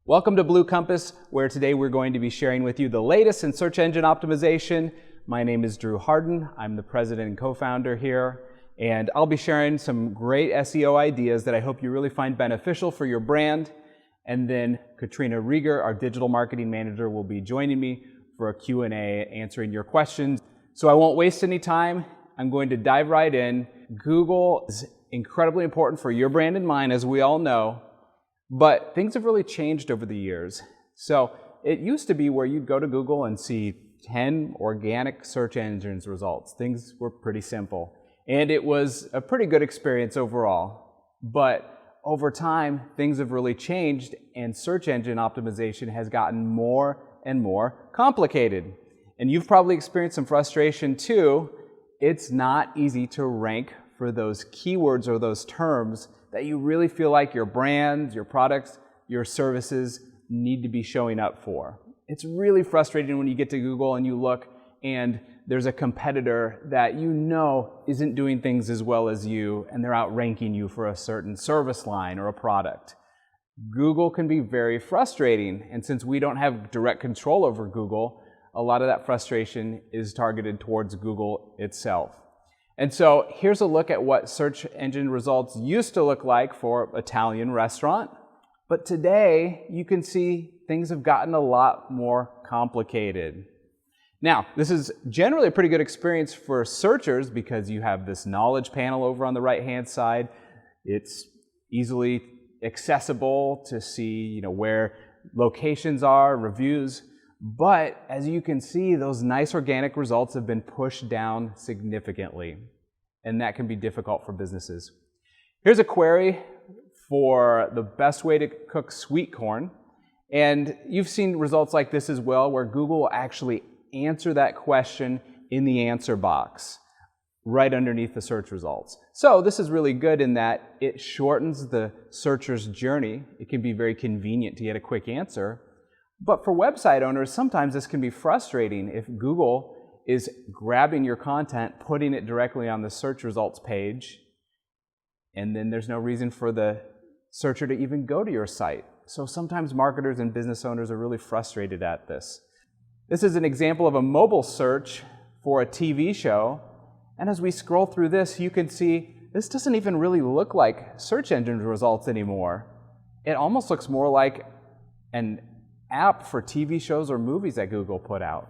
Welcome to Blue Compass, where today we're going to be sharing with you the latest in search engine optimization. My name is Drew Harden. I'm the president and co-founder here, and I'll be sharing some great SEO ideas that I hope you really find beneficial for your brand. And then Katrina Reger, our digital marketing manager, will be joining me for a Q&A answering your questions. So I won't waste any time. I'm going to dive right in. Google is incredibly important for your brand and mine, as we all know. But things have really changed over the years. So it used to be where you'd go to Google and see 10 organic search engines results. Things were pretty simple. And it was a pretty good experience overall. But over time, things have really changed and search engine optimization has gotten more and more complicated. And you've probably experienced some frustration too. It's not easy to rank for those keywords or those terms that you really feel like your brands, your products, your services need to be showing up for. It's really frustrating when you get to Google and you look and there's a competitor that you know isn't doing things as well as you and they're outranking you for a certain service line or a product. Google can be very frustrating, and since we don't have direct control over Google, a lot of that frustration is targeted towards Google itself. And so here's a look at what search engine results used to look like for an Italian restaurant. But today, you can see things have gotten a lot more complicated. Now, this is generally a pretty good experience for searchers because you have this knowledge panel over on the right-hand side. It's easily accessible to see, where locations are, reviews. But as you can see, those nice organic results have been pushed down significantly, and that can be difficult for businesses. Here's a query for the best way to cook sweet corn, and you've seen results like this as well, where Google will actually answer that question in the answer box right underneath the search results. So this is really good in that it shortens the searcher's journey. It can be very convenient to get a quick answer. But for website owners, sometimes this can be frustrating if Google is grabbing your content, putting it directly on the search results page, and then there's no reason for the searcher to even go to your site. So sometimes marketers and business owners are really frustrated at this. This is an example of a mobile search for a TV show, and as we scroll through this, you can see this doesn't even really look like search engine results anymore. It almost looks more like an app for TV shows or movies that Google put out.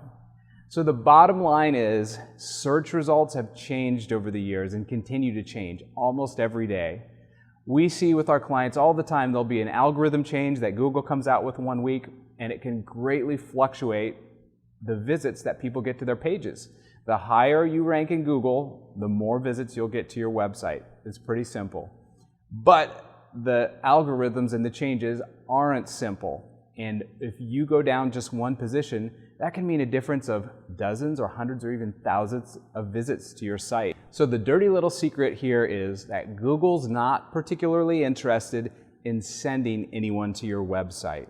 So the bottom line is search results have changed over the years and continue to change almost every day. We see with our clients all the time there'll be an algorithm change that Google comes out with one week, and it can greatly fluctuate the visits that people get to their pages. The higher you rank in Google, the more visits you'll get to your website. It's pretty simple. But the algorithms and the changes aren't simple. And if you go down just one position, that can mean a difference of dozens or hundreds or even thousands of visits to your site. So the dirty little secret here is that Google's not particularly interested in sending anyone to your website.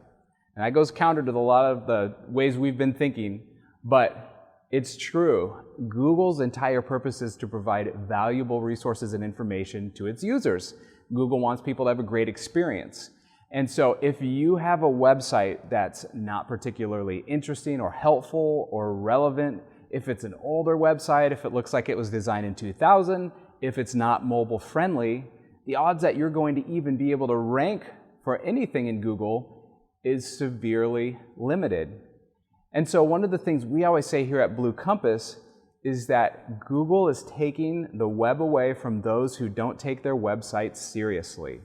And that goes counter to a lot of the ways we've been thinking, but it's true. Google's entire purpose is to provide valuable resources and information to its users. Google wants people to have a great experience. And so if you have a website that's not particularly interesting or helpful or relevant, if it's an older website, if it looks like it was designed in 2000, if it's not mobile friendly, the odds that you're going to even be able to rank for anything in Google is severely limited. And so one of the things we always say here at Blue Compass is that Google is taking the web away from those who don't take their websites seriously.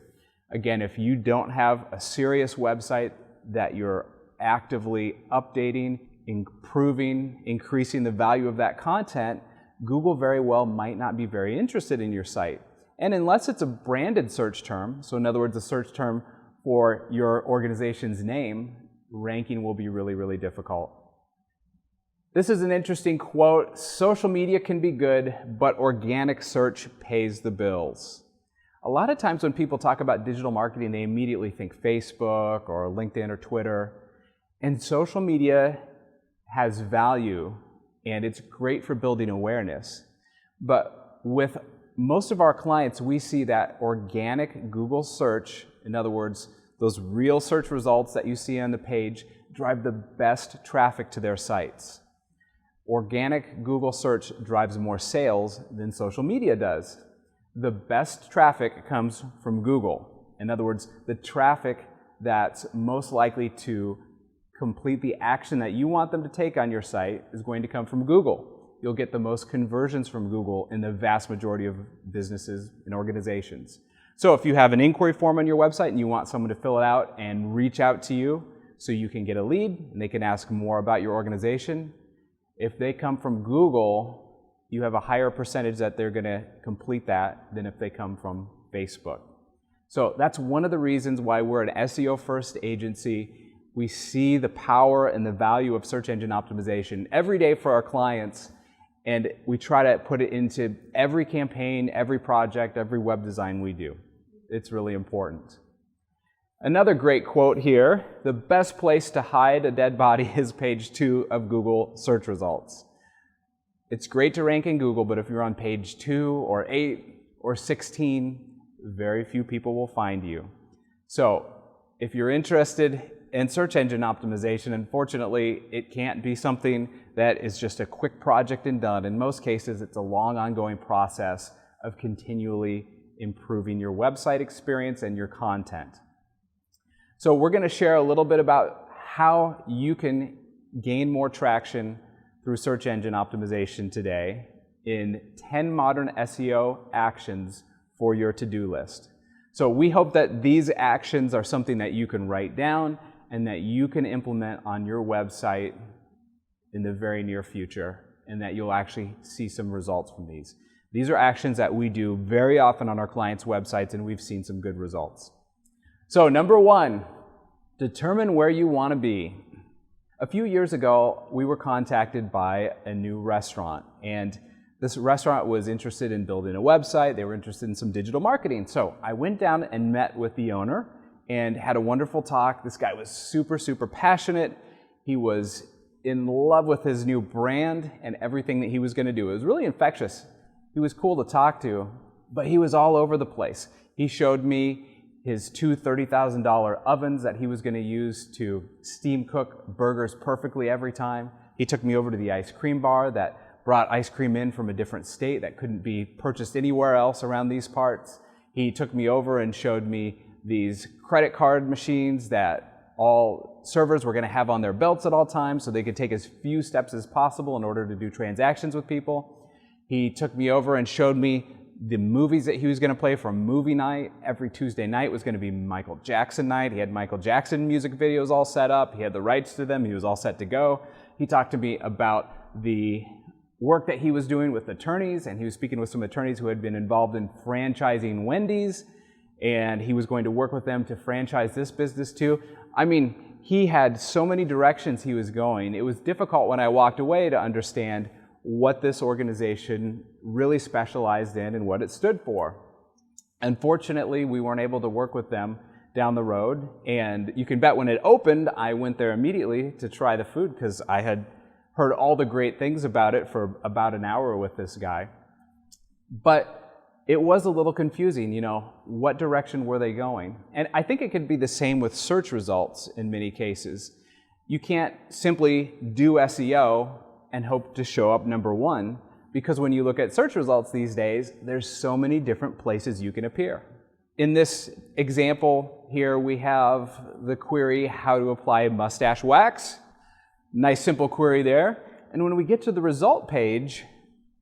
Again, if you don't have a serious website that you're actively updating, improving, increasing the value of that content, Google very well might not be very interested in your site. And unless it's a branded search term, so in other words, a search term for your organization's name, ranking will be really, really difficult. This is an interesting quote. Social media can be good, but organic search pays the bills. A lot of times when people talk about digital marketing, they immediately think Facebook or LinkedIn or Twitter. And social media has value, and it's great for building awareness. But with most of our clients, we see that organic Google search, in other words, Those real search results that you see on the page drive the best traffic to their sites. Organic Google search drives more sales than social media does. The best traffic comes from Google. In other words, the traffic that's most likely to complete the action that you want them to take on your site is going to come from Google. You'll get the most conversions from Google in the vast majority of businesses and organizations. So if you have an inquiry form on your website and you want someone to fill it out and reach out to you so you can get a lead and they can ask more about your organization, if they come from Google, you have a higher percentage that they're going to complete that than if they come from Facebook. So that's one of the reasons why we're an SEO first agency. We see the power and the value of search engine optimization every day for our clients, and we try to put it into every campaign, every project, every web design we do. It's really important. Another great quote here: the best place to hide a dead body is page 2 of Google search results. It's great to rank in Google, but if you're on page 2 or 8 or 16, very few people will find you. So if you're interested in search engine optimization, unfortunately, it can't be something that is just a quick project and done. In most cases, it's a long, ongoing process of continually improving your website experience and your content. So we're going to share a little bit about how you can gain more traction through search engine optimization today in 10 modern SEO actions for your to-do list. So we hope that these actions are something that you can write down and that you can implement on your website in the very near future, and that you'll actually see some results from these. These are actions that we do very often on our clients' websites, and we've seen some good results. So number 1, determine where you want to be. A few years ago, we were contacted by a new restaurant, and this restaurant was interested in building a website. They were interested in some digital marketing. So I went down and met with the owner and had a wonderful talk. This guy was super, super passionate. He was in love with his new brand and everything that he was going to do. It was really infectious. He was cool to talk to, but he was all over the place. He showed me his 2 $30,000 ovens that he was going to use to steam cook burgers perfectly every time. He took me over to the ice cream bar that brought ice cream in from a different state that couldn't be purchased anywhere else around these parts. He took me over and showed me these credit card machines that all servers were going to have on their belts at all times so they could take as few steps as possible in order to do transactions with people. He took me over and showed me the movies that he was going to play for movie night. Every Tuesday night was going to be Michael Jackson night. He had Michael Jackson music videos all set up. He had the rights to them. He was all set to go. He talked to me about the work that he was doing with attorneys, and he was speaking with some attorneys who had been involved in franchising Wendy's, and he was going to work with them to franchise this business too. I mean, he had so many directions he was going. It was difficult when I walked away to understand what this organization really specialized in and what it stood for. Unfortunately, we weren't able to work with them down the road, and you can bet when it opened, I went there immediately to try the food because I had heard all the great things about it for about an hour with this guy. But it was a little confusing, you know, what direction were they going? And I think it could be the same with search results in many cases. You can't simply do SEO and hope to show up number 1, because when you look at search results these days, there's so many different places you can appear. In this example here, we have the query, how to apply mustache wax. Nice simple query there. And when we get to the result page,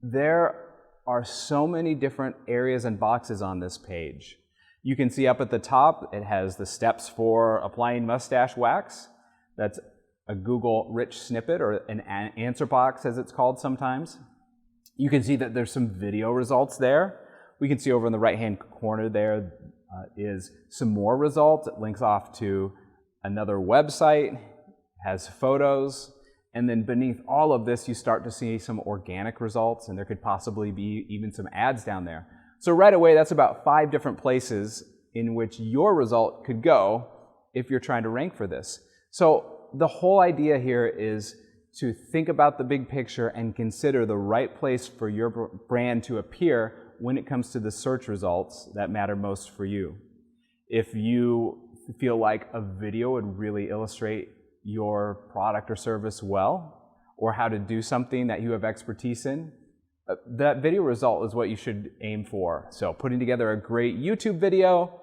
there are so many different areas and boxes on this page. You can see up at the top, it has the steps for applying mustache wax. That's a Google rich snippet, or an answer box as it's called sometimes. You can see that there's some video results there. We can see over in the right-hand corner there is some more results. It links off to another website, has photos, and then beneath all of this you start to see some organic results, and there could possibly be even some ads down there. So right away, that's about 5 different places in which your result could go if you're trying to rank for this. So the whole idea here is to think about the big picture and consider the right place for your brand to appear when it comes to the search results that matter most for you. If you feel like a video would really illustrate your product or service well, or how to do something that you have expertise in, that video result is what you should aim for. So putting together a great YouTube video,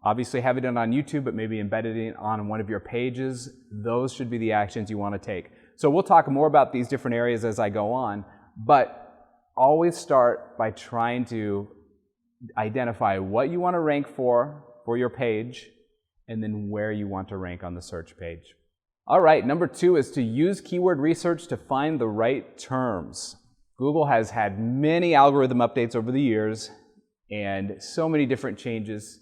obviously having it on YouTube, but maybe embedding it on one of your pages, those should be the actions you want to take. So we'll talk more about these different areas as I go on, but always start by trying to identify what you want to rank for your page, and then where you want to rank on the search page. All right, number 2 is to use keyword research to find the right terms. Google has had many algorithm updates over the years and so many different changes,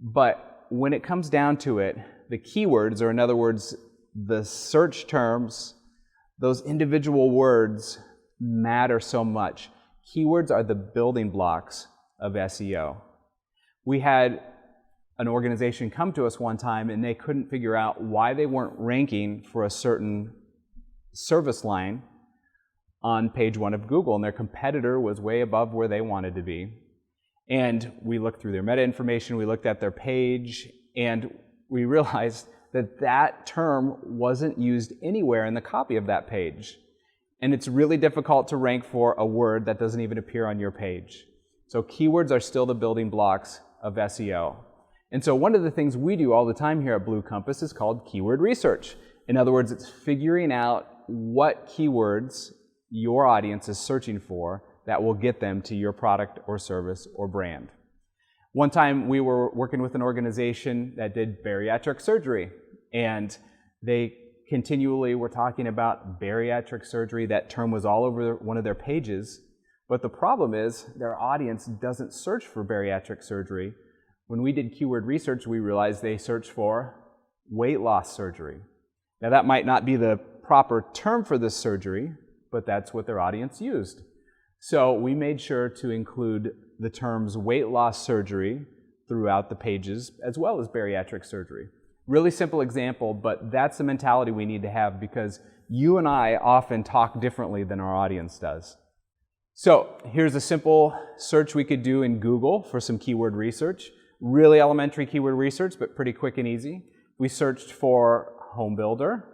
but when it comes down to it, the keywords, or in other words, the search terms, those individual words matter so much. Keywords are the building blocks of SEO. We had an organization come to us one time and they couldn't figure out why they weren't ranking for a certain service line on page 1 of Google, and their competitor was way above where they wanted to be. And we looked through their meta information, we looked at their page, and we realized that that term wasn't used anywhere in the copy of that page. And it's really difficult to rank for a word that doesn't even appear on your page. So keywords are still the building blocks of SEO. And so one of the things we do all the time here at Blue Compass is called keyword research. In other words, it's figuring out what keywords your audience is searching for that will get them to your product or service or brand. One time we were working with an organization that did bariatric surgery, and they continually were talking about bariatric surgery. That term was all over one of their pages, but the problem is their audience doesn't search for bariatric surgery. When we did keyword research, we realized they searched for weight loss surgery. Now that might not be the proper term for this surgery, but that's what their audience used. So we made sure to include the terms weight loss surgery throughout the pages, as well as bariatric surgery. Really simple example, but that's the mentality we need to have, because you and I often talk differently than our audience does. So here's a simple search we could do in Google for some keyword research. Really elementary keyword research, but pretty quick and easy. We searched for home builder,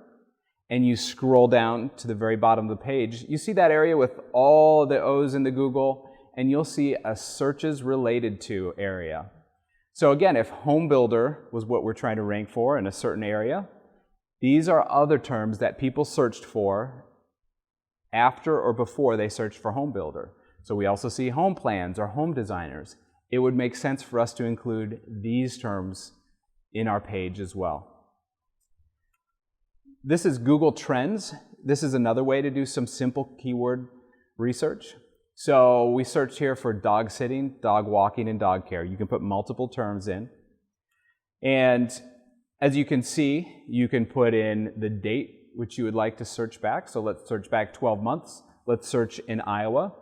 and you scroll down to the very bottom of the page. You see that area with all the O's in the Google, and you'll see a searches related to area. So again, if home builder was what we're trying to rank for in a certain area, these are other terms that people searched for after or before they searched for home builder. So we also see home plans or home designers. It would make sense for us to include these terms in our page as well. This is Google Trends. This is another way to do some simple keyword research. So we searched here for dog sitting, dog walking, and dog care. You can put multiple terms in. And as you can see, you can put in the date which you would like to search back. So let's search back 12 months. Let's search in Iowa.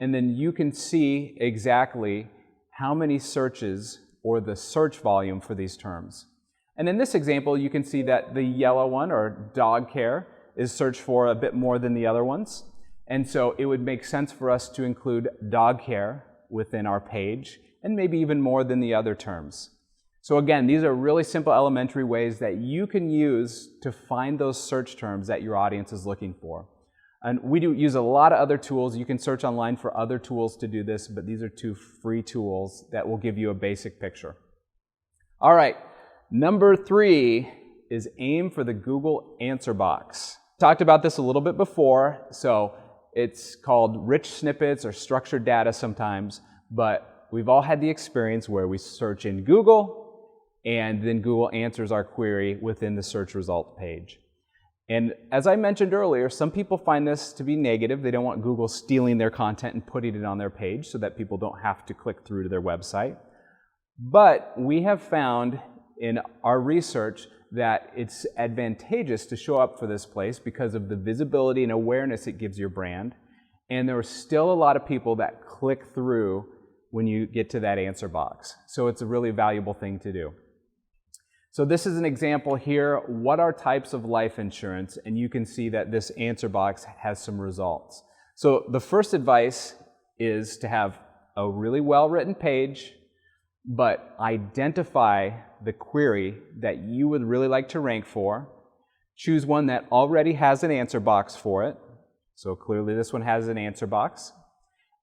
And then you can see exactly how many searches or the search volume for these terms. And in this example, you can see that the yellow one, or dog care, is searched for a bit more than the other ones. And so it would make sense for us to include dog care within our page, and maybe even more than the other terms. So again, these are really simple elementary ways that you can use to find those search terms that your audience is looking for. And we do use a lot of other tools. You can search online for other tools to do this, but these are 2 free tools that will give you a basic picture. All right. Number 3 is aim for the Google answer box. Talked about this a little bit before, so it's called rich snippets or structured data sometimes, but we've all had the experience where we search in Google and then Google answers our query within the search result page. And as I mentioned earlier, some people find this to be negative. They don't want Google stealing their content and putting it on their page so that people don't have to click through to their website. But we have found in our research that it's advantageous to show up for this place because of the visibility and awareness it gives your brand. And there are still a lot of people that click through when you get to that answer box. So it's a really valuable thing to do. So this is an example here. What are types of life insurance? And you can see that this answer box has some results. So the first advice is to have a really well-written page but identify the query that you would really like to rank for. Choose one that already has an answer box for it. So clearly this one has an answer box.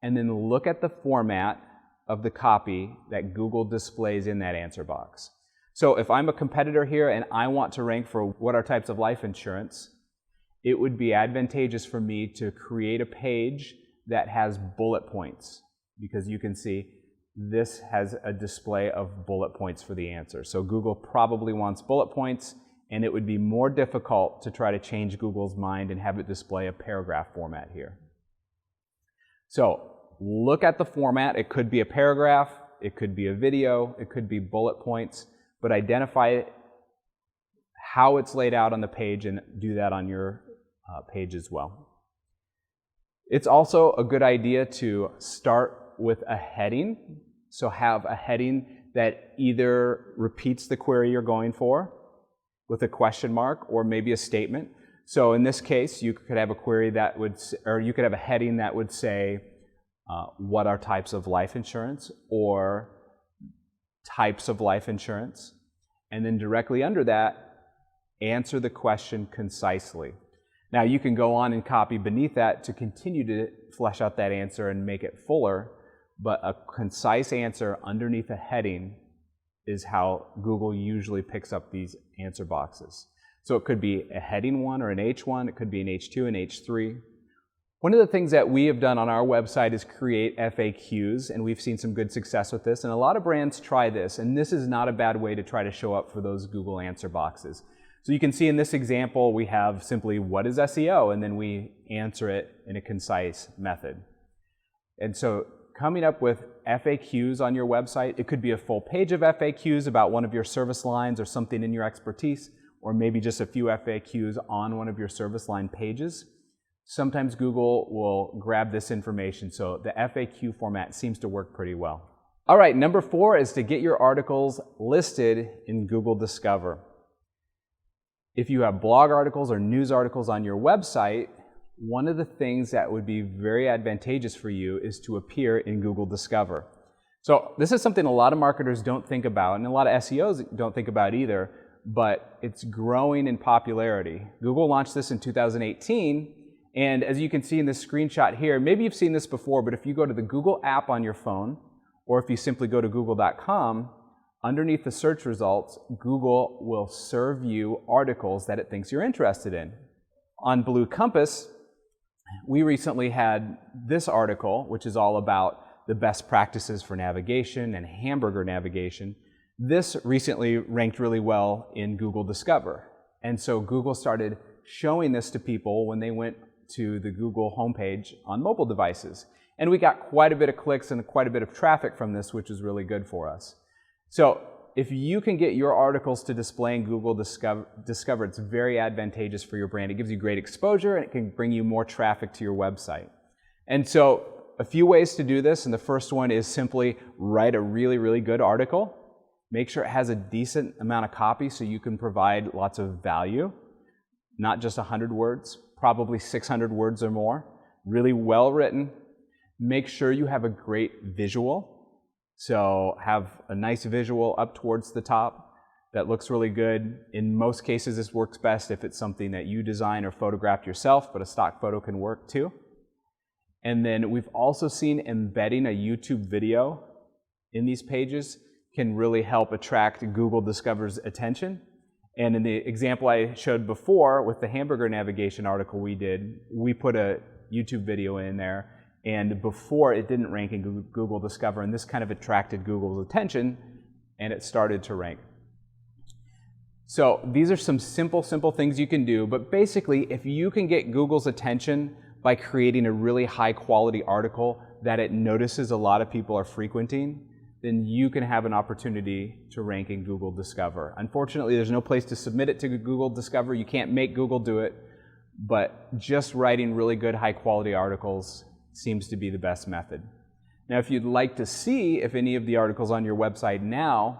And then look at the format of the copy that Google displays in that answer box. So if I'm a competitor here and I want to rank for what are types of life insurance, it would be advantageous for me to create a page that has bullet points, because you can see this has a display of bullet points for the answer. So Google probably wants bullet points, and it would be more difficult to try to change Google's mind and have it display a paragraph format here. So look at the format. It could be a paragraph, it could be a video, it could be bullet points, but identify how it's laid out on the page and do that on your page as well. It's also a good idea to start with a heading. So have a heading that either repeats the query you're going for with a question mark or maybe a statement. So in this case, you could have a query that would, or you could have a heading that would say, what are types of life insurance, or types of life insurance, and then directly under that, answer the question concisely. Now you can go on and copy beneath that to continue to flesh out that answer and make it fuller, but a concise answer underneath a heading is how Google usually picks up these answer boxes. So it could be a heading 1 or an H1, it could be an H2 and H3. One of the things that we have done on our website is create FAQs, and we've seen some good success with this, and a lot of brands try this, and this is not a bad way to try to show up for those Google answer boxes. So you can see in this example we have simply what is SEO, and then we answer it in a concise method. And so coming up with FAQs on your website, it could be a full page of FAQs about one of your service lines or something in your expertise, or maybe just a few FAQs on one of your service line pages. Sometimes Google will grab this information, so the FAQ format seems to work pretty well. All right, number 4 is to get your articles listed in Google Discover. If you have blog articles or news articles on your website, one of the things that would be very advantageous for you is to appear in Google Discover. So this is something a lot of marketers don't think about, and a lot of SEOs don't think about either, but it's growing in popularity. Google launched this in 2018, and as you can see in this screenshot here, maybe you've seen this before, but if you go to the Google app on your phone, or if you simply go to google.com, underneath the search results, Google will serve you articles that it thinks you're interested in. On Blue Compass, we recently had this article, which is all about the best practices for navigation and hamburger navigation. This recently ranked really well in Google Discover. And so Google started showing this to people when they went to the Google homepage on mobile devices. And we got quite a bit of clicks and quite a bit of traffic from this, which is really good for us. So if you can get your articles to display in Google Discover, it's very advantageous for your brand. It gives you great exposure, and it can bring you more traffic to your website. And so a few ways to do this, and the first one is simply write a really, really good article. Make sure it has a decent amount of copy so you can provide lots of value, not just 100 words, probably 600 words or more. Really well written. Make sure you have a great visual. So have a nice visual up towards the top that looks really good. In most cases, this works best if it's something that you design or photographed yourself, but a stock photo can work too. And then we've also seen embedding a YouTube video in these pages can really help attract Google Discover's attention. And in the example I showed before with the hamburger navigation article we did, we put a YouTube video in there, and before it didn't rank in Google Discover, and this kind of attracted Google's attention, and it started to rank. So these are some simple things you can do, but basically if you can get Google's attention by creating a really high quality article that it notices a lot of people are frequenting, then you can have an opportunity to rank in Google Discover. Unfortunately, there's no place to submit it to Google Discover. You can't make Google do it, but just writing really good high quality articles seems to be the best method. Now, if you'd like to see if any of the articles on your website now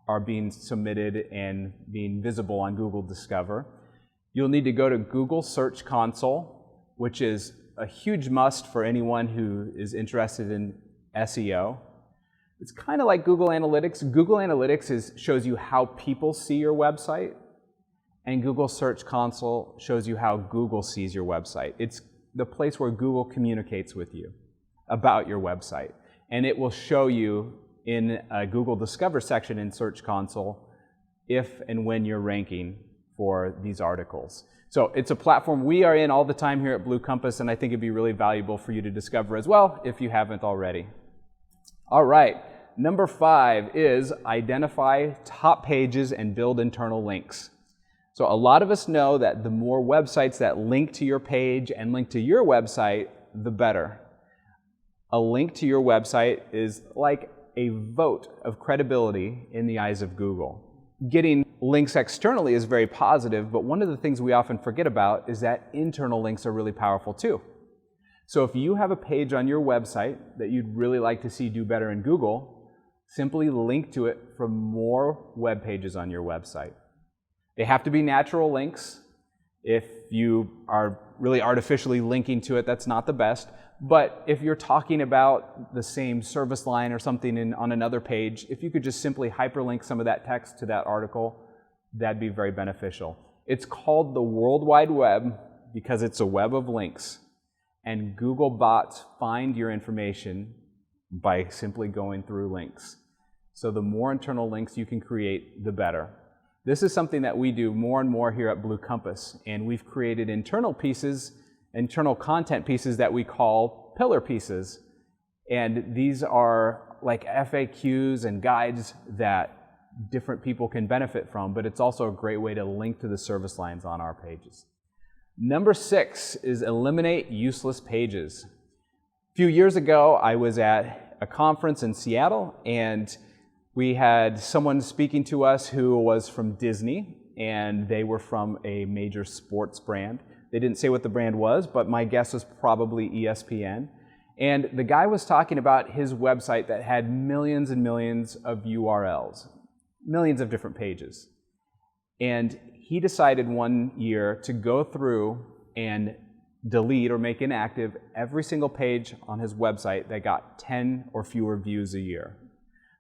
are being submitted and being visible on Google Discover, you'll need to go to Google Search Console, which is a huge must for anyone who is interested in SEO. It's kind of like Google Analytics. Google Analytics shows you how people see your website, and Google Search Console shows you how Google sees your website. It's the place where Google communicates with you about your website. And it will show you in a Google Discover section in Search Console if and when you're ranking for these articles. So it's a platform we are in all the time here at Blue Compass, and I think it'd be really valuable for you to discover as well if you haven't already. All right, number 5 is identify top pages and build internal links. So a lot of us know that the more websites that link to your page and link to your website, the better. A link to your website is like a vote of credibility in the eyes of Google. Getting links externally is very positive, but one of the things we often forget about is that internal links are really powerful too. So if you have a page on your website that you'd really like to see do better in Google, simply link to it for more web pages on your website. They have to be natural links. If you are really artificially linking to it, that's not the best. But if you're talking about the same service line or something on another page, if you could just simply hyperlink some of that text to that article, that'd be very beneficial. It's called the World Wide Web because it's a web of links. And Google bots find your information by simply going through links. So the more internal links you can create, the better. This is something that we do more and more here at Blue Compass, and we've created internal content pieces that we call pillar pieces. And these are like FAQs and guides that different people can benefit from, but it's also a great way to link to the service lines on our pages. Number 6 is eliminate useless pages. A few years ago, I was at a conference in Seattle, and we had someone speaking to us who was from Disney, and they were from a major sports brand. They didn't say what the brand was, but my guess was probably ESPN. And the guy was talking about his website that had millions and millions of URLs, millions of different pages. And he decided one year to go through and delete or make inactive every single page on his website that got 10 or fewer views a year.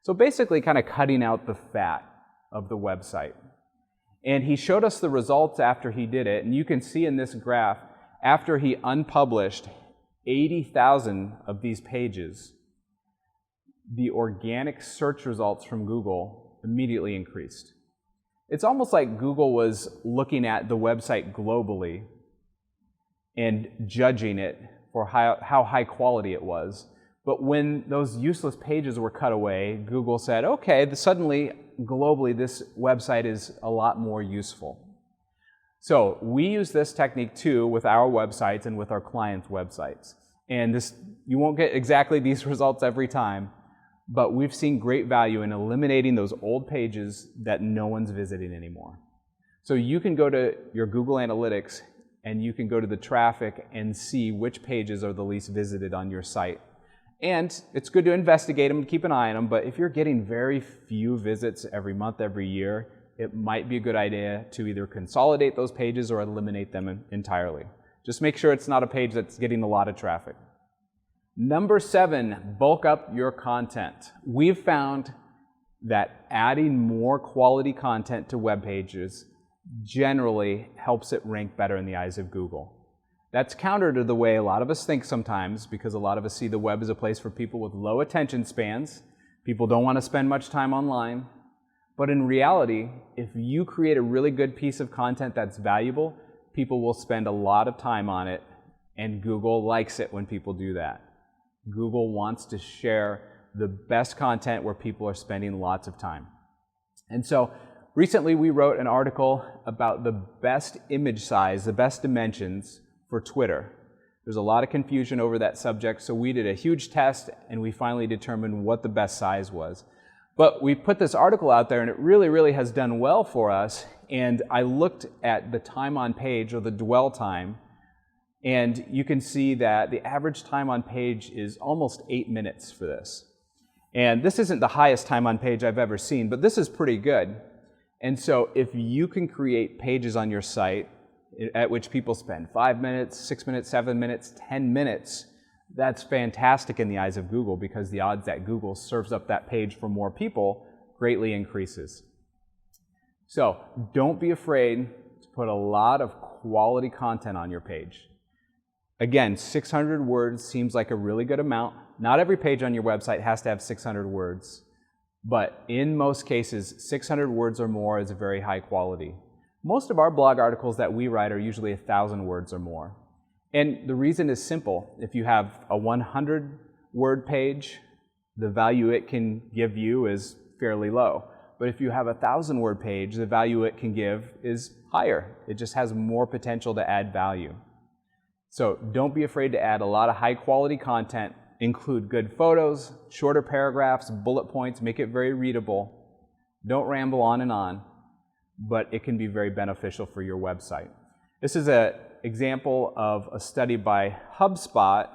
So basically kind of cutting out the fat of the website. And he showed us the results after he did it, and you can see in this graph, after he unpublished 80,000 of these pages, the organic search results from Google immediately increased. It's almost like Google was looking at the website globally and judging it for how high quality it was. But when those useless pages were cut away, Google said, okay, suddenly, globally, this website is a lot more useful. So we use this technique too with our websites and with our clients' websites. And you won't get exactly these results every time, but we've seen great value in eliminating those old pages that no one's visiting anymore. So you can go to your Google Analytics and you can go to the traffic and see which pages are the least visited on your site. And it's good to investigate them, keep an eye on them, but if you're getting very few visits every month, every year, it might be a good idea to either consolidate those pages or eliminate them entirely. Just make sure it's not a page that's getting a lot of traffic. Number 7, bulk up your content. We've found that adding more quality content to web pages generally helps it rank better in the eyes of Google. That's counter to the way a lot of us think sometimes, because a lot of us see the web as a place for people with low attention spans. People don't want to spend much time online. But in reality, if you create a really good piece of content that's valuable, people will spend a lot of time on it, and Google likes it when people do that. Google wants to share the best content where people are spending lots of time. And so recently we wrote an article about the best image size, the best dimensions for Twitter. There's a lot of confusion over that subject, so we did a huge test and we finally determined what the best size was. But we put this article out there and it really, really has done well for us. And I looked at the time on page, or the dwell time, and you can see that the average time on page is almost 8 minutes for this. And this isn't the highest time on page I've ever seen, but this is pretty good. And so if you can create pages on your site at which people spend 5 minutes, 6 minutes, 7 minutes, 10 minutes, that's fantastic in the eyes of Google because the odds that Google serves up that page for more people greatly increases. So don't be afraid to put a lot of quality content on your page. Again, 600 words seems like a really good amount. Not every page on your website has to have 600 words, but in most cases, 600 words or more is a very high quality. Most of our blog articles that we write are usually 1,000 words or more. And the reason is simple. If you have a 100-word page, the value it can give you is fairly low. But if you have a 1,000-word page, the value it can give is higher. It just has more potential to add value. So don't be afraid to add a lot of high-quality content. Include good photos, shorter paragraphs, bullet points, make it very readable. Don't ramble on, but it can be very beneficial for your website. This is an example of a study by HubSpot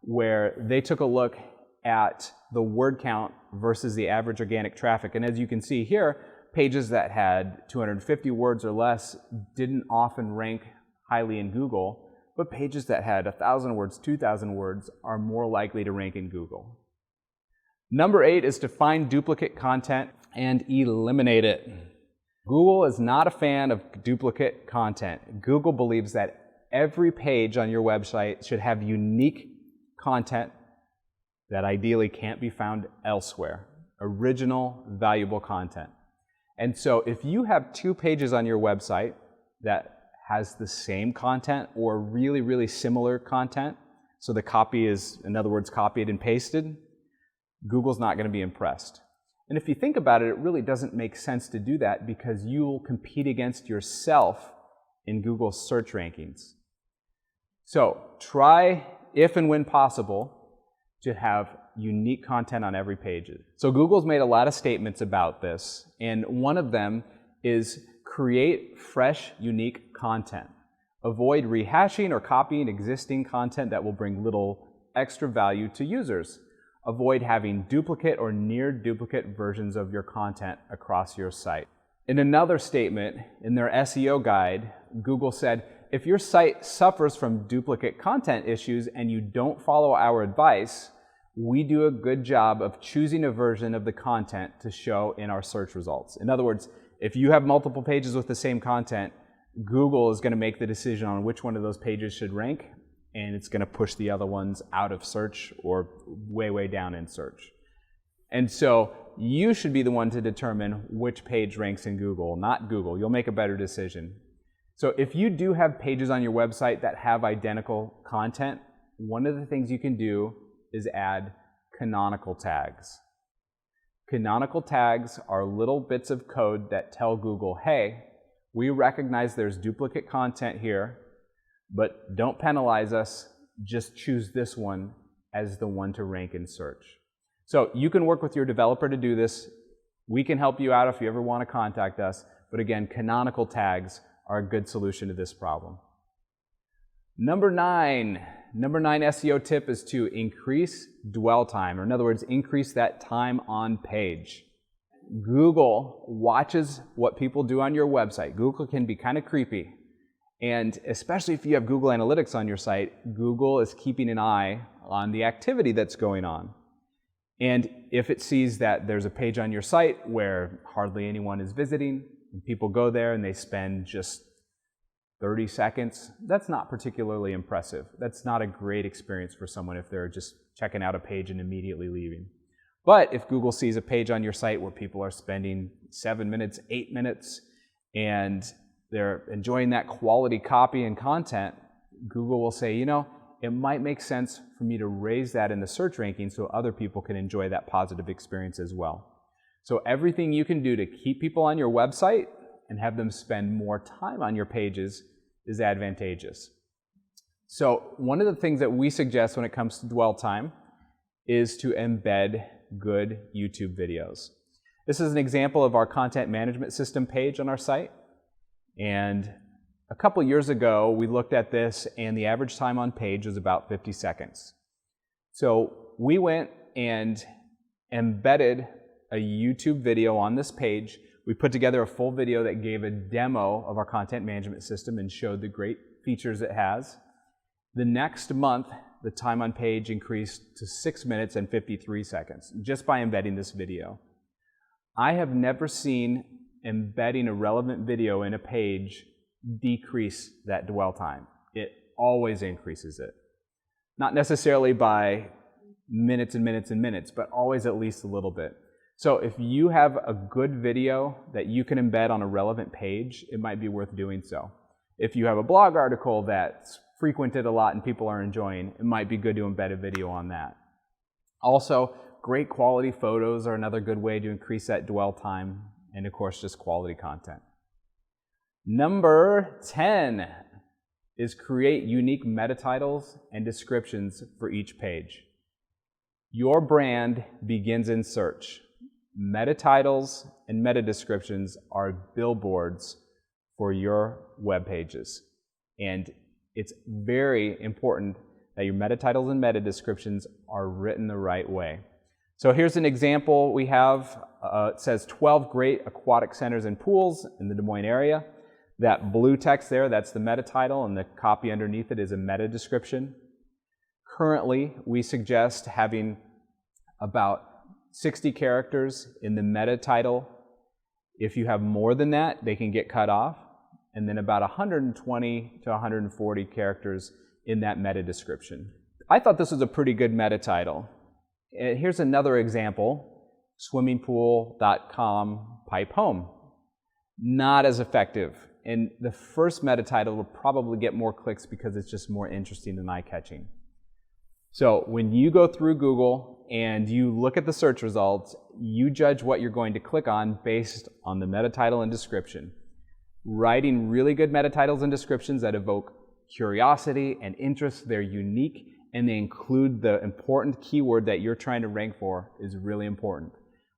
where they took a look at the word count versus the average organic traffic. And as you can see here, pages that had 250 words or less didn't often rank highly in Google, but pages that had 1,000 words, 2,000 words are more likely to rank in Google. Number 8 is to find duplicate content and eliminate it. Google is not a fan of duplicate content. Google believes that every page on your website should have unique content that ideally can't be found elsewhere. Original, valuable content. And so if you have 2 pages on your website that has the same content or really, really similar content, so the copy is, in other words, copied and pasted, Google's not going to be impressed. And if you think about it, it really doesn't make sense to do that because you'll compete against yourself in Google's search rankings. So try, if and when possible, to have unique content on every page. So Google's made a lot of statements about this, and one of them is create fresh, unique content. Avoid rehashing or copying existing content that will bring little extra value to users. Avoid having duplicate or near duplicate versions of your content across your site. In another statement, in their SEO guide, Google said, if your site suffers from duplicate content issues and you don't follow our advice, we do a good job of choosing a version of the content to show in our search results. In other words, if you have multiple pages with the same content, Google is going to make the decision on which one of those pages should rank, and it's going to push the other ones out of search or way, way down in search. And so you should be the one to determine which page ranks in Google, not Google. You'll make a better decision. So if you do have pages on your website that have identical content, one of the things you can do is add canonical tags. Canonical tags are little bits of code that tell Google, hey, we recognize there's duplicate content here, but don't penalize us, just choose this one as the one to rank in search. So you can work with your developer to do this. We can help you out if you ever want to contact us, but again, canonical tags are a good solution to this problem. Number 9 SEO tip is to increase dwell time, or in other words, increase that time on page. Google watches what people do on your website. Google can be kind of creepy. And especially if you have Google Analytics on your site, Google is keeping an eye on the activity that's going on. And if it sees that there's a page on your site where hardly anyone is visiting, and people go there and they spend just 30 seconds, that's not particularly impressive. That's not a great experience for someone if they're just checking out a page and immediately leaving. But if Google sees a page on your site where people are spending 7 minutes, 8 minutes, and they're enjoying that quality copy and content, Google will say, you know, it might make sense for me to raise that in the search ranking so other people can enjoy that positive experience as well. So everything you can do to keep people on your website and have them spend more time on your pages is advantageous. So one of the things that we suggest when it comes to dwell time is to embed good YouTube videos. This is an example of our content management system page on our site. And a couple years ago, we looked at this and the average time on page was about 50 seconds. So we went and embedded a YouTube video on this page. We put together a full video that gave a demo of our content management system and showed the great features it has. The next month, the time on page increased to 6 minutes and 53 seconds just by embedding this video. I have never seen embedding a relevant video in a page decrease that dwell time. It always increases it. Not necessarily by minutes and minutes and minutes, but always at least a little bit. So if you have a good video that you can embed on a relevant page, it might be worth doing so. If you have a blog article that's frequented a lot and people are enjoying, it might be good to embed a video on that. Also, great quality photos are another good way to increase that dwell time, and of course, just quality content. Number 10 is create unique meta titles and descriptions for each page. Your brand begins in search. Meta titles and meta descriptions are billboards for your web pages. And it's very important that your meta titles and meta descriptions are written the right way. So here's an example we have. It says 12 great aquatic centers and pools in the Des Moines area. That blue text there, that's the meta title, and the copy underneath it is a meta description. Currently, we suggest having about 60 characters in the meta title. If you have more than that, they can get cut off. And then about 120 to 140 characters in that meta description. I thought this was a pretty good meta title. Here's another example, swimmingpool.com pipe home. Not as effective. And the first meta title will probably get more clicks because it's just more interesting and eye-catching. So when you go through Google and you look at the search results, you judge what you're going to click on based on the meta title and description. Writing really good meta titles and descriptions that evoke curiosity and interest, they're unique, and they include the important keyword that you're trying to rank for is really important.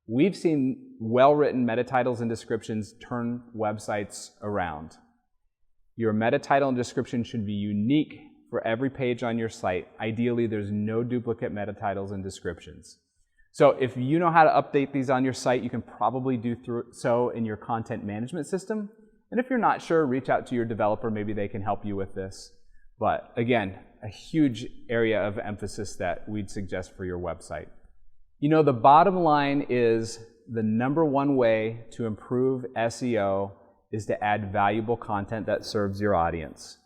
We've seen well-written meta titles and descriptions turn websites around. Your meta title and description should be unique for every page on your site. Ideally, there's no duplicate meta titles and descriptions. So if you know how to update these on your site, you can probably do so in your content management system. And if you're not sure, reach out to your developer. Maybe they can help you with this. But again, a huge area of emphasis that we'd suggest for your website. You know, the bottom line is the #1 way to improve SEO is to add valuable content that serves your audience.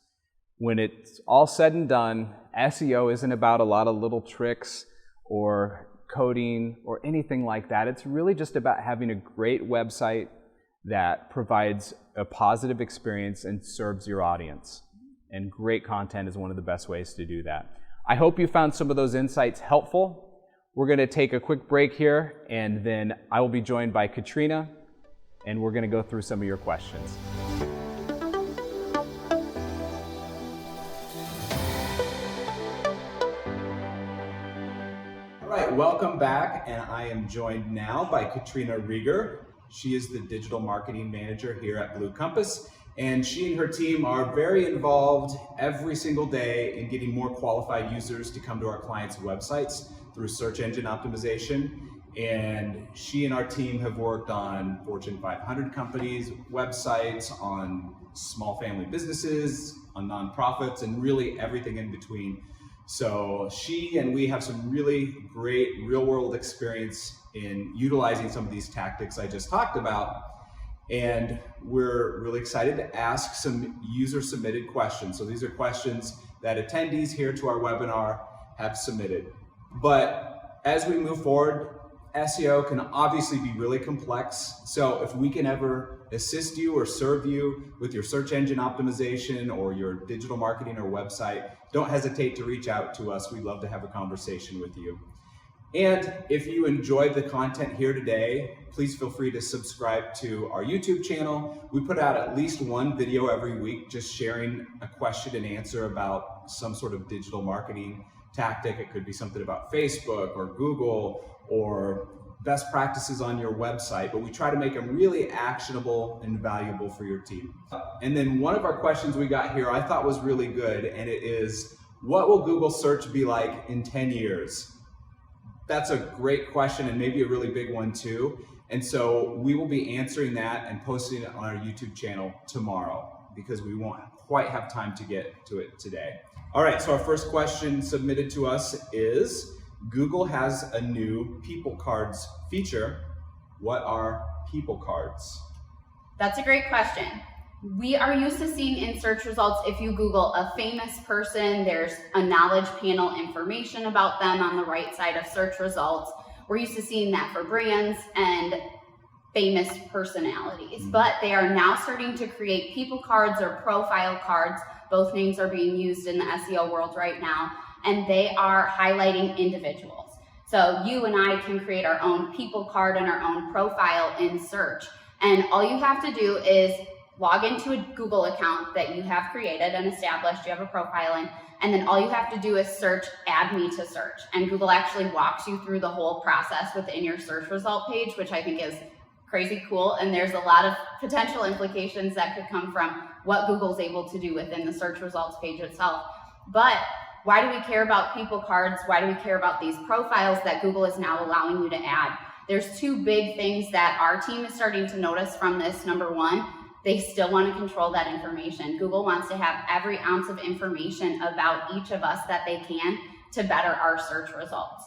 When it's all said and done, SEO isn't about a lot of little tricks or coding or anything like that. It's really just about having a great website that provides a positive experience and serves your audience. And great content is one of the best ways to do that. I hope you found some of those insights helpful. We're going to take a quick break here, and then I will be joined by Katrina, and we're going to go through some of your questions. All right, welcome back, and I am joined now by Katrina Reger. She is the digital marketing manager here at Blue Compass, and she and her team are very involved every single day in getting more qualified users to come to our clients' websites through search engine optimization. And she and our team have worked on Fortune 500 companies' websites, on small family businesses, on nonprofits, and really everything in between. So she and we have some really great real-world experience in utilizing some of these tactics I just talked about. And we're really excited to ask some user-submitted questions. So these are questions that attendees here to our webinar have submitted. But as we move forward, SEO can obviously be really complex. So if we can ever assist you or serve you with your search engine optimization or your digital marketing or website, don't hesitate to reach out to us. We'd love to have a conversation with you. And if you enjoyed the content here today, please feel free to subscribe to our YouTube channel. We put out at least one video every week just sharing a question and answer about some sort of digital marketing tactic. It could be something about Facebook or Google or best practices on your website, but we try to make them really actionable and valuable for your team. And then one of our questions we got here I thought was really good, and it is, what will Google search be like in 10 years? That's a great question and maybe a really big one too. And so we will be answering that and posting it on our YouTube channel tomorrow because we want quite have time to get to it today. All right, so our first question submitted to us is, Google has a new people cards feature. What are people cards? That's a great question. We are used to seeing in search results, if you Google a famous person, there's a knowledge panel information about them on the right side of search results. We're used to seeing that for brands and famous personalities, but they are now starting to create people cards or profile cards. Both names are being used in the SEO world right now, and they are highlighting individuals. So you and I can create our own people card and our own profile in search. And all you have to do is log into a Google account that you have created and established, you have a profile in, and then all you have to do is search add me to search. And Google actually walks you through the whole process within your search result page, which I think is crazy cool. And there's a lot of potential implications that could come from what Google's able to do within the search results page itself. But why do we care about people cards? Why do we care about these profiles that Google is now allowing you to add? There's two big things that our team is starting to notice from this. Number one, they still want to control that information. Google wants to have every ounce of information about each of us that they can to better our search results.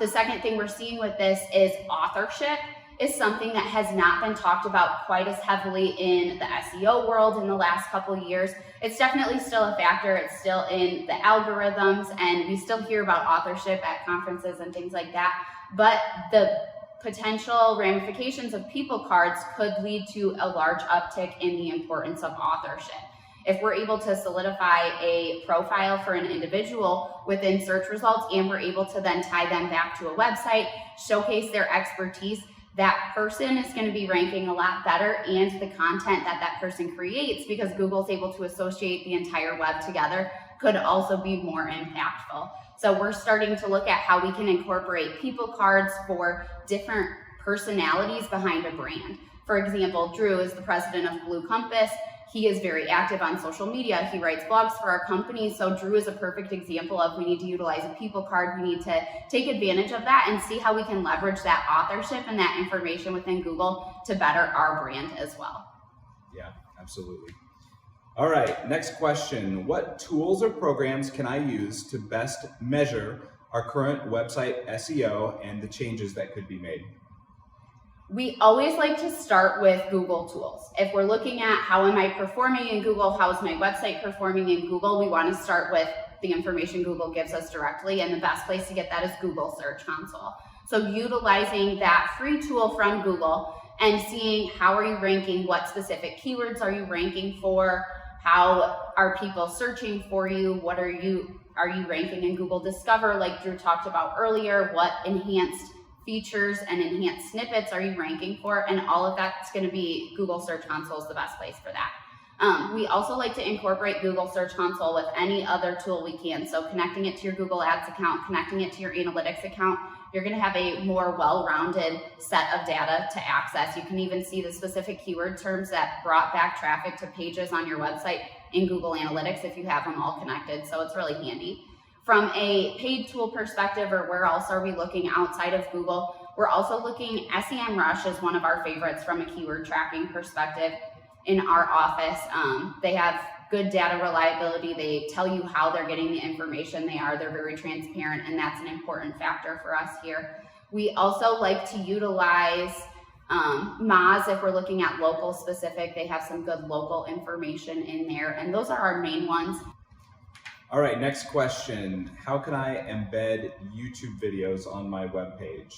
The second thing we're seeing with this is authorship is something that has not been talked about quite as heavily in the SEO world in the last couple of years. It's definitely still a factor. It's still in the algorithms, and we still hear about authorship at conferences and things like that. But the potential ramifications of people cards could lead to a large uptick in the importance of authorship. If we're able to solidify a profile for an individual within search results, and we're able to then tie them back to a website, showcase their expertise, that person is going to be ranking a lot better, and the content that that person creates, because Google's able to associate the entire web together, could also be more impactful. So we're starting to look at how we can incorporate people cards for different personalities behind a brand. For example, Drew is the president of Blue Compass. He is very active on social media. He writes blogs for our company. So Drew is a perfect example of, we need to utilize a people card. We need to take advantage of that and see how we can leverage that authorship and that information within Google to better our brand as well. Yeah, absolutely. All right, next question. What tools or programs can I use to best measure our current website SEO and the changes that could be made? We always like to start with Google tools. If we're looking at how am I performing in Google, how is my website performing in Google, we want to start with the information Google gives us directly, and the best place to get that is Google Search Console. So utilizing that free tool from Google and seeing how are you ranking, what specific keywords are you ranking for, how are people searching for you, what are you ranking in Google Discover, like Drew talked about earlier, what enhanced features and enhanced snippets are you ranking for, and all of that's going to be Google Search Console is the best place for that. We also like to incorporate Google Search Console with any other tool we can. So connecting it to your Google Ads account, connecting it to your analytics account, you're going to have a more well-rounded set of data to access. You can even see the specific keyword terms that brought back traffic to pages on your website in Google Analytics if you have them all connected. So it's really handy. From a paid tool perspective, or where else are we looking outside of Google? We're also looking, SEMrush is one of our favorites from a keyword tracking perspective in our office. They have good data reliability. They tell you how they're getting the information they're very transparent, and that's an important factor for us here. We also like to utilize Moz if we're looking at local specific. They have some good local information in there, and those are our main ones. All right, next question. How can I embed YouTube videos on my webpage?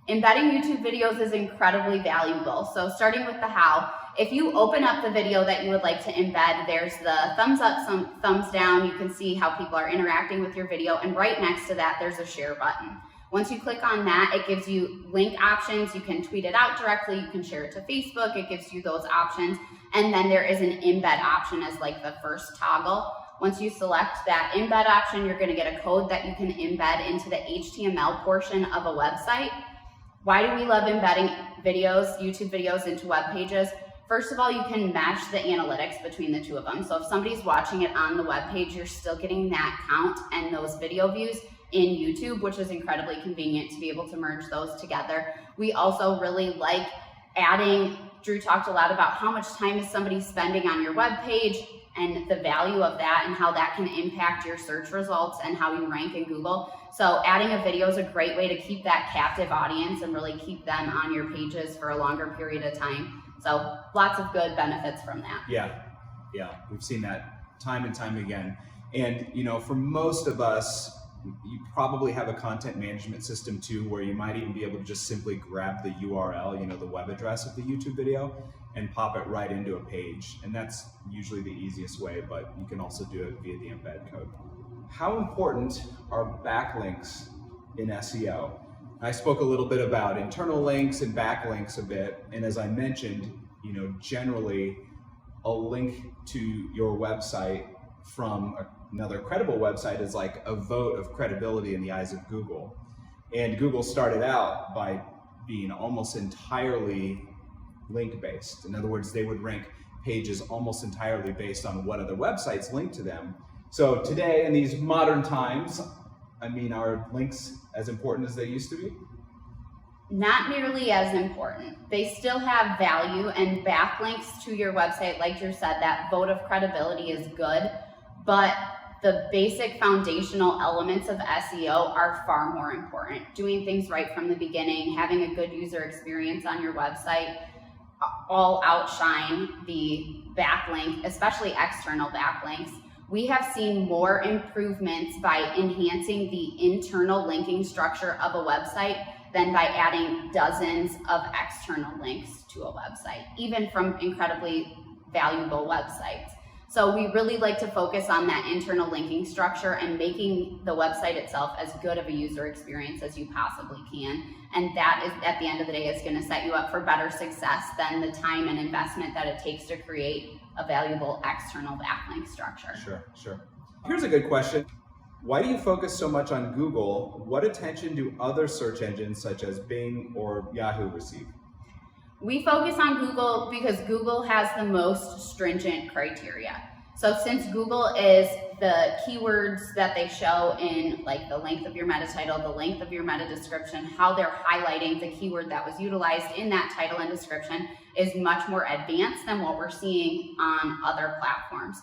Embedding YouTube videos is incredibly valuable. So starting with the how, if you open up the video that you would like to embed, there's the thumbs up, some thumbs down. You can see how people are interacting with your video, and right next to that, there's a share button. Once you click on that, it gives you link options. You can tweet it out directly. You can share it to Facebook. It gives you those options. And then there is an embed option as like the first toggle. Once you select that embed option, you're going to get a code that you can embed into the HTML portion of a website. Why do we love embedding videos, YouTube videos, into web pages? First of all, you can mesh the analytics between the two of them. So if somebody's watching it on the web page, you're still getting that count and those video views in YouTube, which is incredibly convenient to be able to merge those together. We also really like adding, Drew talked a lot about how much time is somebody spending on your web page. and the value of that and how that can impact your search results and how you rank in Google. So adding a video is a great way to keep that captive audience and really keep them on your pages for a longer period of time. So lots of good benefits from that. Yeah, we've seen that time and time again. And for most of us, you probably have a content management system too, where you might even be able to just simply grab the URL, the web address of the YouTube video, and pop it right into a page. And that's usually the easiest way, but you can also do it via the embed code. How important are backlinks in SEO? I spoke a little bit about internal links and backlinks a bit, and as I mentioned, generally a link to your website from another credible website is like a vote of credibility in the eyes of Google. And Google started out by being almost entirely link-based. In other words, they would rank pages almost entirely based on what other websites link to them. So today, in these modern times, are links as important as they used to be? Not nearly as important. They still have value, and backlinks to your website, like you said, that vote of credibility is good, but the basic foundational elements of SEO are far more important. Doing things right from the beginning, having a good user experience on your website, all outshine the backlink, especially external backlinks. We have seen more improvements by enhancing the internal linking structure of a website than by adding dozens of external links to a website, even from incredibly valuable websites. So we really like to focus on that internal linking structure and making the website itself as good of a user experience as you possibly can. And that is, at the end of the day, is going to set you up for better success than the time and investment that it takes to create a valuable external backlink structure. Sure. Here's a good question. Why do you focus so much on Google? What attention do other search engines such as Bing or Yahoo receive? We focus on Google because Google has the most stringent criteria. So since Google is the keywords that they show in like the length of your meta title, the length of your meta description, how they're highlighting the keyword that was utilized in that title and description is much more advanced than what we're seeing on other platforms.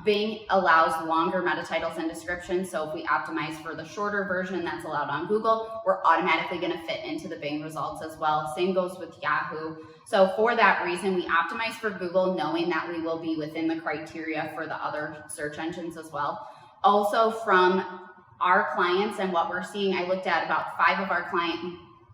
Bing allows longer meta titles and descriptions, so if we optimize for the shorter version that's allowed on Google, we're automatically going to fit into the Bing results as well. Same goes with Yahoo. So for that reason, we optimize for Google, knowing that we will be within the criteria for the other search engines as well. Also, from our clients and what we're seeing, I looked at about 5 of our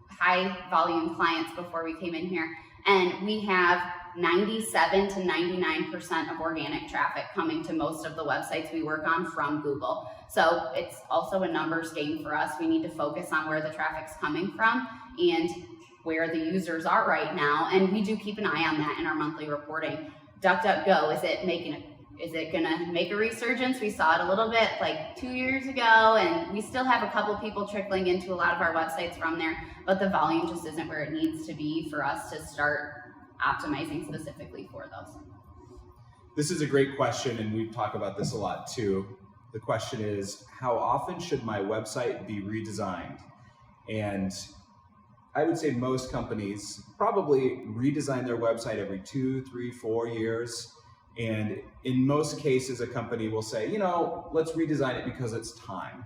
high volume clients before we came in here, and we have 97 to 99% of organic traffic coming to most of the websites we work on from Google. So it's also a numbers game for us. We need to focus on where the traffic's coming from and where the users are right now. And we do keep an eye on that in our monthly reporting. DuckDuckGo, is it gonna make a resurgence? We saw it a little bit like 2 years ago, and we still have a couple people trickling into a lot of our websites from there, but the volume just isn't where it needs to be for us to start optimizing specifically for those. This is a great question, and we talk about this a lot too. The question is, how often should my website be redesigned? And I would say most companies probably redesign their website every 2, 3, 4 years. And in most cases, a company will say, let's redesign it because it's time,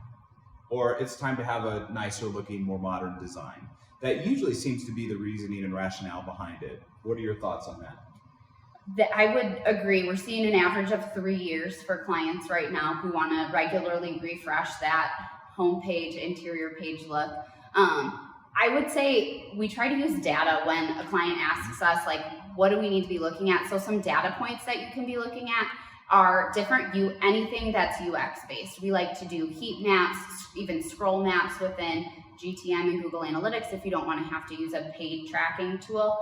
or it's time to have a nicer looking, more modern design. That usually seems to be the reasoning and rationale behind it. What are your thoughts on that? I would agree. We're seeing an average of 3 years for clients right now who want to regularly refresh that homepage, interior page look. I would say we try to use data when a client asks us, like, what do we need to be looking at? So some data points that you can be looking at are anything that's UX based. We like to do heat maps, even scroll maps within GTM and Google Analytics if you don't want to have to use a paid tracking tool.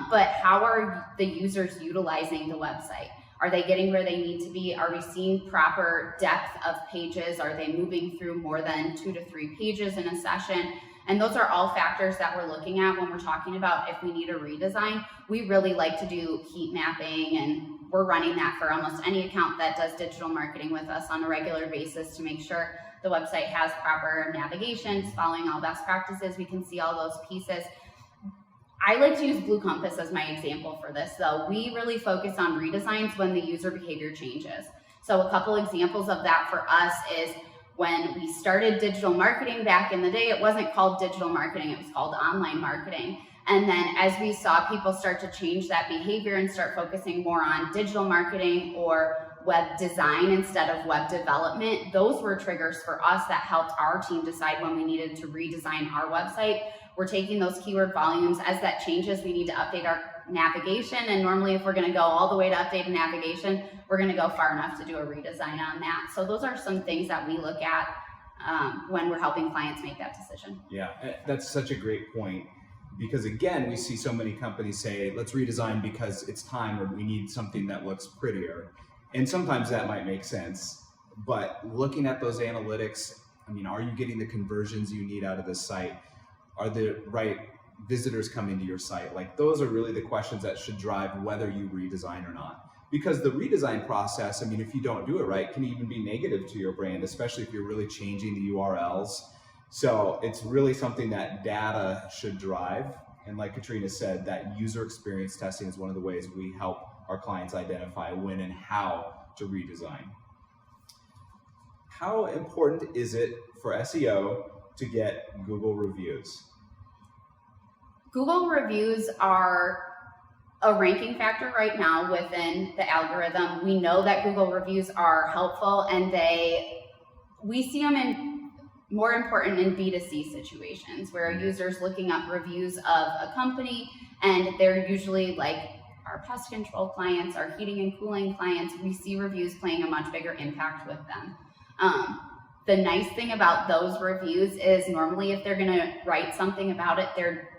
But how are the users utilizing the website? Are they getting where they need to be? Are we seeing proper depth of pages? Are they moving through more than 2 to 3 pages in a session? And those are all factors that we're looking at when we're talking about if we need a redesign. We really like to do heat mapping, and we're running that for almost any account that does digital marketing with us on a regular basis to make sure the website has proper navigation, following all best practices. We can see all those pieces. I like to use Blue Compass as my example for this though. We really focus on redesigns when the user behavior changes. So a couple examples of that for us is when we started digital marketing back in the day, it wasn't called digital marketing, it was called online marketing. And then as we saw people start to change that behavior and start focusing more on digital marketing or web design instead of web development, those were triggers for us that helped our team decide when we needed to redesign our website. We're taking those keyword volumes. As that changes, we need to update our navigation. And normally if we're gonna go all the way to update a navigation, we're gonna go far enough to do a redesign on that. So those are some things that we look at when we're helping clients make that decision. Yeah, that's such a great point. Because again, we see so many companies say, let's redesign because it's time or we need something that looks prettier. And sometimes that might make sense, but looking at those analytics, I mean, are you getting the conversions you need out of the site? Are the right visitors coming to your site? Like those are really the questions that should drive whether you redesign or not. Because the redesign process, I mean, if you don't do it right, can even be negative to your brand, especially if you're really changing the URLs. So it's really something that data should drive. And like Katrina said, that user experience testing is one of the ways we help our clients identify when and how to redesign. How important is it for SEO to get Google reviews? Google reviews are a ranking factor right now within the algorithm. We know that Google reviews are helpful and we see them in more important in B2C situations where a user's looking up reviews of a company and they're usually like our pest control clients, our heating and cooling clients. We see reviews playing a much bigger impact with them. The nice thing about those reviews is normally if they're gonna write something about it, they're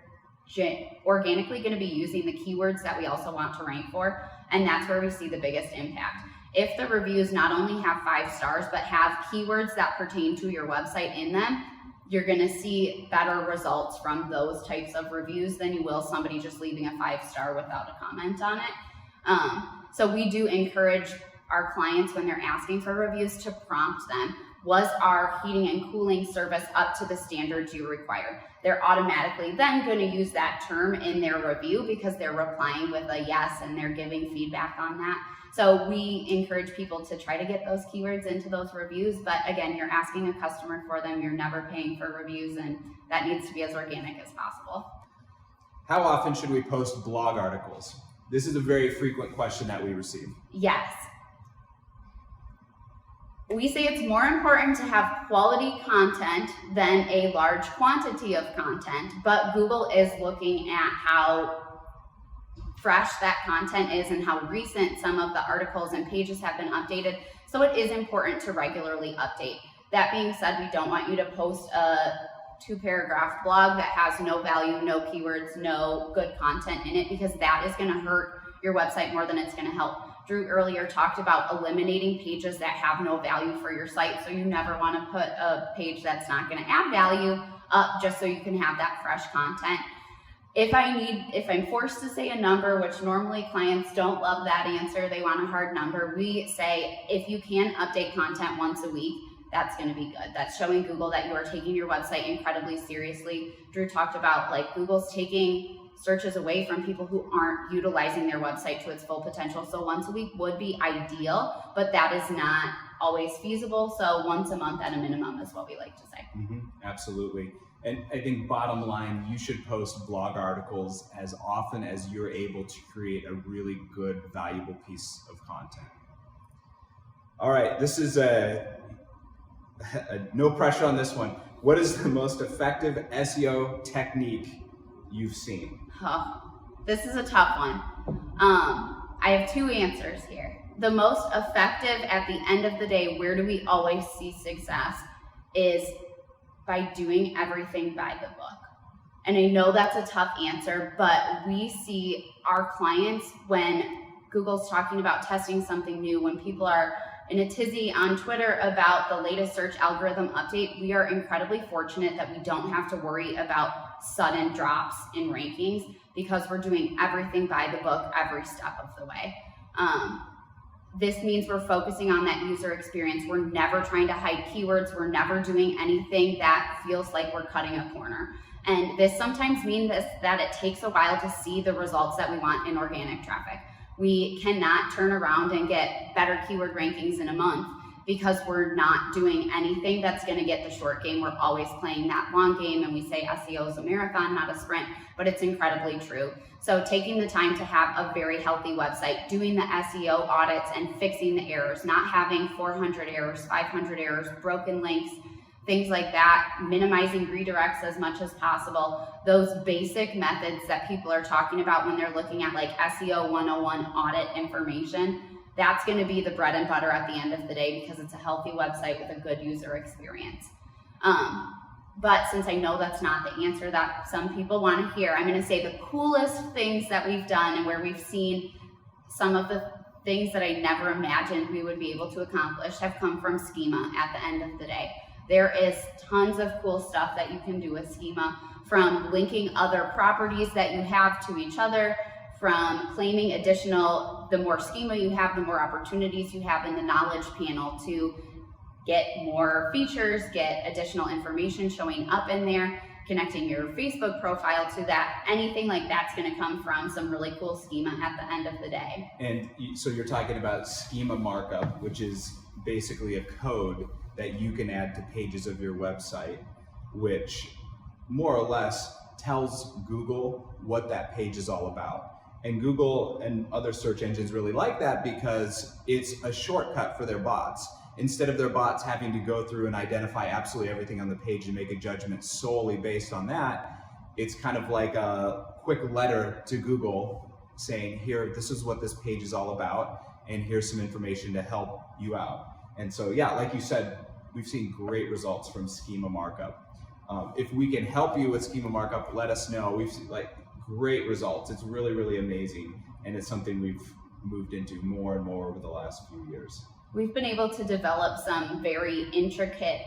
organically gonna be using the keywords that we also want to rank for, and that's where we see the biggest impact. If the reviews not only have 5 stars, but have keywords that pertain to your website in them, you're gonna see better results from those types of reviews than you will somebody just leaving a 5-star without a comment on it. So we do encourage our clients when they're asking for reviews to prompt them. Was our heating and cooling service up to the standards you require? They're automatically then going to use that term in their review because they're replying with a yes and they're giving feedback on that. So we encourage people to try to get those keywords into those reviews, but again, you're asking a customer for them, you're never paying for reviews, and that needs to be as organic as possible. How often should we post blog articles? This is a very frequent question that we receive. Yes. We say it's more important to have quality content than a large quantity of content, but Google is looking at how fresh that content is and how recent some of the articles and pages have been updated. So it is important to regularly update. That being said, we don't want you to post a 2-paragraph blog that has no value, no keywords, no good content in it, because that is going to hurt your website more than it's going to help. Drew earlier talked about eliminating pages that have no value for your site. So you never want to put a page that's not going to add value up just so you can have that fresh content. If I'm forced to say a number, which normally clients don't love that answer, they want a hard number, we say if you can update content once a week, that's going to be good. That's showing Google that you are taking your website incredibly seriously. Drew talked about like Google's taking searches away from people who aren't utilizing their website to its full potential. So once a week would be ideal, but that is not always feasible. So once a month at a minimum is what we like to say. Mm-hmm. Absolutely. And I think bottom line, you should post blog articles as often as you're able to create a really good, valuable piece of content. All right, this is no pressure on this one. What is the most effective SEO technique you've seen? Oh, this is a tough one. I have 2 answers here. The most effective at the end of the day, where do we always see success, is by doing everything by the book. And I know that's a tough answer, but we see our clients when Google's talking about testing something new, when people are in a tizzy on Twitter about the latest search algorithm update, we are incredibly fortunate that we don't have to worry about sudden drops in rankings because we're doing everything by the book every step of the way. This means we're focusing on that user experience. We're never trying to hide keywords. We're never doing anything that feels like we're cutting a corner. And this sometimes means that it takes a while to see the results that we want in organic traffic. We cannot turn around and get better keyword rankings in a month because we're not doing anything that's going to get the short game. We're always playing that long game, and we say SEO is a marathon, not a sprint, but it's incredibly true. So taking the time to have a very healthy website, doing the SEO audits and fixing the errors, not having 400 errors, 500 errors, broken links, things like that, minimizing redirects as much as possible, those basic methods that people are talking about when they're looking at like SEO 101 audit information, that's going to be the bread and butter at the end of the day because it's a healthy website with a good user experience. But since I know that's not the answer that some people want to hear, I'm going to say the coolest things that we've done and where we've seen some of the things that I never imagined we would be able to accomplish have come from schema at the end of the day. There is tons of cool stuff that you can do with schema, from linking other properties that you have to each other, from claiming additional, the more schema you have, the more opportunities you have in the knowledge panel to get more features, get additional information showing up in there, connecting your Facebook profile to that. Anything like that's going to come from some really cool schema at the end of the day. And so you're talking about schema markup, which is basically a code that you can add to pages of your website, which more or less tells Google what that page is all about. And Google and other search engines really like that because it's a shortcut for their bots. Instead of their bots having to go through and identify absolutely everything on the page and make a judgment solely based on that, it's kind of like a quick letter to Google saying, here, this is what this page is all about, and here's some information to help you out. And so, yeah, like you said, we've seen great results from schema markup. If we can help you with schema markup, let us know. We've seen great results. It's really, really amazing. And it's something we've moved into more and more over the last few years. We've been able to develop some very intricate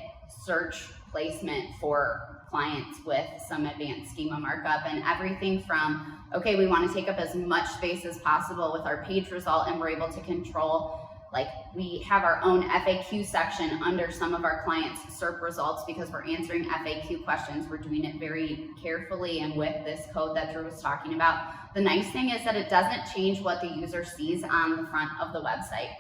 search placement for clients with some advanced schema markup, and everything from, okay, we want to take up as much space as possible with our page result, and we're able to control, like, we have our own FAQ section under some of our clients' SERP results because we're answering FAQ questions. We're doing it very carefully and with this code that Drew was talking about. The nice thing is that it doesn't change what the user sees on the front of the website.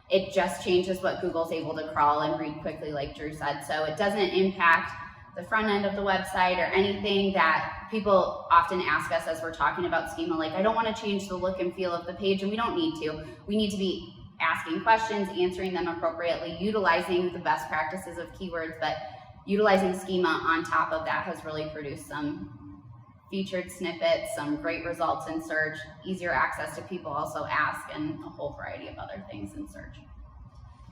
It just changes what Google's able to crawl and read quickly, like Drew said. So it doesn't impact the front end of the website or anything that people often ask us as we're talking about schema. Like, I don't want to change the look and feel of the page, and we don't need to. We need to be asking questions, answering them appropriately, utilizing the best practices of keywords, but utilizing schema on top of that has really produced some featured snippets, some great results in search, easier access to people also ask, and a whole variety of other things in search.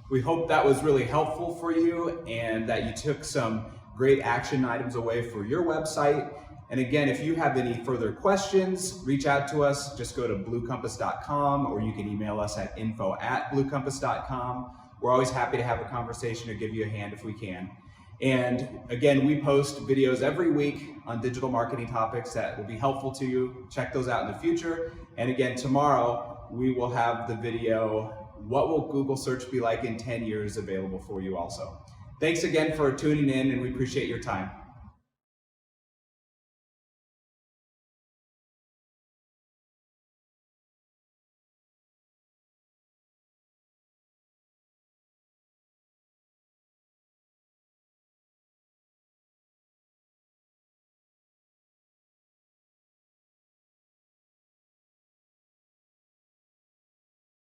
We hope that was really helpful for you and that you took some great action items away for your website. And again, if you have any further questions, reach out to us. Just go to bluecompass.com, or you can email us at info@bluecompass.com. We're always happy to have a conversation or give you a hand if we can. And again, we post videos every week on digital marketing topics that will be helpful to you. Check those out in the future. And again, tomorrow we will have the video, What Will Google Search Be Like in 10 Years, available for you also. Thanks again for tuning in, and we appreciate your time.